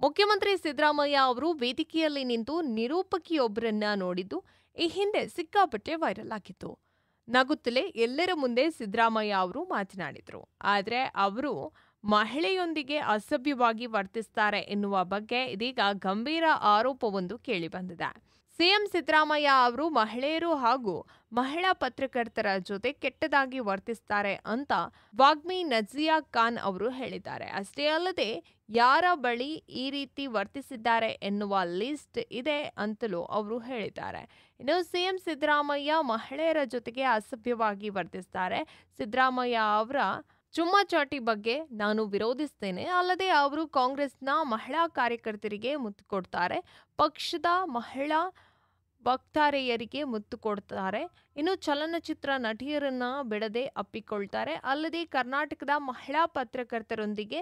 ಮುಖ್ಯಮಂತ್ರಿ ಸಿದ್ದರಾಮಯ್ಯ ಅವರು ವೇದಿಕೆಯಲ್ಲಿ ನಿಂತು ನಿರೂಪಕಿಯೊಬ್ಬರನ್ನ ನೋಡಿದ್ದು ಈ ಹಿಂದೆ ಸಿಕ್ಕಾಪಟ್ಟೆ ವೈರಲ್ ಆಗಿತ್ತು. ನಗುತ್ತಲೇ ಎಲ್ಲರ ಮುಂದೆ ಸಿದ್ದರಾಮಯ್ಯ ಅವರು ಮಾತನಾಡಿದ್ರು. ಆದರೆ ಅವರು ಮಹಿಳೆಯೊಂದಿಗೆ ಅಸಭ್ಯವಾಗಿ ವರ್ತಿಸ್ತಾರೆ ಎನ್ನುವ ಬಗ್ಗೆ ಇದೀಗ ಗಂಭೀರ ಆರೋಪವೊಂದು ಕೇಳಿಬಂದಿದೆ. ಸಿಎಂ ಸಿದ್ದರಾಮಯ್ಯ ಅವರು ಮಹಿಳೆಯರು ಹಾಗೂ ಮಹಿಳಾ ಪತ್ರಕರ್ತರ ಜೊತೆ ಕೆಟ್ಟದಾಗಿ ವರ್ತಿಸ್ತಾರೆ ಅಂತ ವಾಗ್ಮಿ ನಜಿಯಾ ಖಾನ್ ಅವರು ಹೇಳಿದ್ದಾರೆ. ಅಷ್ಟೇ ಅಲ್ಲದೆ ಯಾರ ಬಳಿ ಈ ರೀತಿ ವರ್ತಿಸಿದ್ದಾರೆ ಎನ್ನುವ ಲಿಸ್ಟ್ ಇದೆ ಅಂತಲೂ ಅವರು ಹೇಳಿದ್ದಾರೆ. ಇನ್ನು ಸಿಎಂ ಸಿದ್ದರಾಮಯ್ಯ ಮಹಿಳೆಯರ ಜೊತೆಗೆ ಅಸಭ್ಯವಾಗಿ ವರ್ತಿಸ್ತಾರೆ. ಸಿದ್ದರಾಮಯ್ಯ ಅವರ ಚುಮ್ಮಾಚಾಟಿ ಬಗ್ಗೆ ನಾನು ವಿರೋಧಿಸ್ತೇನೆ. ಅಲ್ಲದೆ ಅವರು ಕಾಂಗ್ರೆಸ್ನ ಮಹಿಳಾ ಕಾರ್ಯಕರ್ತರಿಗೆ ಮುತ್ತು ಕೊಡ್ತಾರೆ, ಪಕ್ಷದ ಮಹಿಳಾ ವಕ್ತಾರೆಯರಿಗೆ ಮುತ್ತು ಕೊಡ್ತಾರೆ, ಇನ್ನು ಚಲನಚಿತ್ರ ನಟಿಯರನ್ನ ಬಿಡದೆ ಅಪ್ಪಿಕೊಳ್ತಾರೆ. ಅಲ್ಲದೆ ಕರ್ನಾಟಕದ ಮಹಿಳಾ ಪತ್ರಕರ್ತರೊಂದಿಗೆ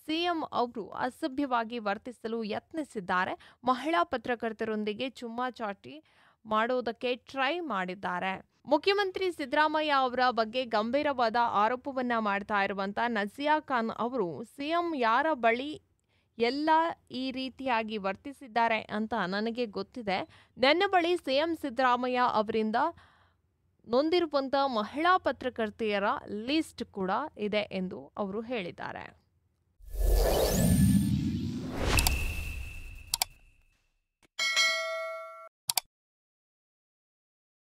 ಸಿಎಂ ಅವರು ಅಸಭ್ಯವಾಗಿ ವರ್ತಿಸಲು ಯತ್ನಿಸಿದ್ದಾರೆ. ಮಹಿಳಾ ಪತ್ರಕರ್ತರೊಂದಿಗೆ ಚುಮ್ಮಾಚಾಟಿ ಮಾಡೋದಕ್ಕೆ ಟ್ರೈ ಮಾಡಿದ್ದಾರೆ. ಮುಖ್ಯಮಂತ್ರಿ ಸಿದ್ದರಾಮಯ್ಯ ಅವರ ಬಗ್ಗೆ ಗಂಭೀರವಾದ ಆರೋಪವನ್ನ ಮಾಡ್ತಾ ಇರುವಂತ ನಜಿಯಾ ಖಾನ್ ಅವರು ಸಿಎಂ ಯಾರ ಬಳಿ ಎಲ್ಲ ಈ ರೀತಿಯಾಗಿ ವರ್ತಿಸಿದ್ದಾರೆ ಅಂತ ನನಗೆ ಗೊತ್ತಿದೆ. ನನ್ನ ಬಳಿ ಸಿಎಂ ಸಿದ್ದರಾಮಯ್ಯ ಅವರಿಂದ ನೊಂದಿರುವಂತ ಮಹಿಳಾ ಪತ್ರಕರ್ತೆಯರ ಲಿಸ್ಟ್ ಕೂಡ ಇದೆ ಎಂದು ಅವರು ಹೇಳಿದ್ದಾರೆ.